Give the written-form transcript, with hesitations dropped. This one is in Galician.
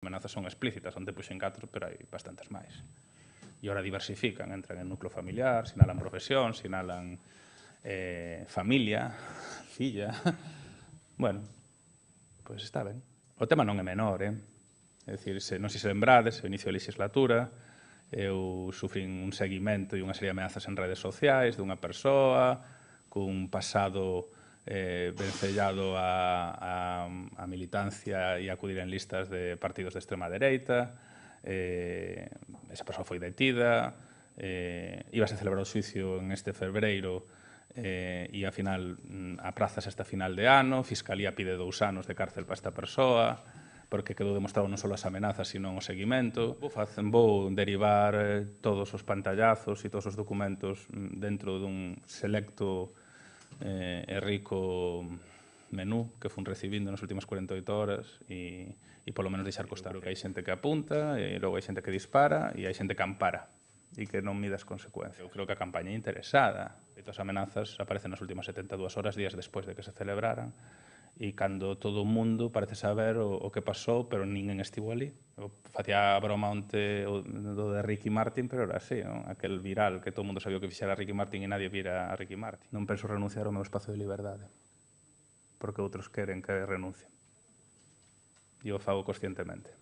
amenazas son explícitas, onde puxen 4, pero hai bastantes máis. E ora diversifican, entran en núcleo familiar, sinalan profesión, sinalan familia, filla. Bueno, pois está ben. O tema non é menor, É dicir, non sei se lembrades, ao inicio da legislatura, eu sufrín un seguimento e unha serie de ameazas en redes sociais dunha persoa cun pasado vencellado a militancia e a acudir en listas de partidos de extrema dereita. Esa persoa foi detida, íbase a celebrar o xuicio en este febreiro e a final aprazas hasta final de ano, Fiscalía pide 2 anos de cárcel para esta persoa, porque quedou demostrado non só as amenazas, sino o seguimento. Vou derivar todos os pantallazos e todos os documentos dentro dun selecto e rico menú que fun recibindo nas últimas 48 horas e polo menos deixar constar que hai xente que apunta e logo hai xente que dispara e hai xente que ampara e que non mide as consecuencias. Eu creo que a campaña é interesada. As amenazas aparecen nas últimas 72 horas, días despois de que se celebraran, e cando todo o mundo parece saber o que pasou, pero ninguén estivo ali. Eu facía a broma onte do de Ricky Martin, pero era así, non? Aquel viral que todo o mundo sabía que fixera Ricky Martin e nadie vira a Ricky Martin. Non penso renunciar ao meu espazo de liberdade, porque outros queren que renuncie. E o fago conscientemente.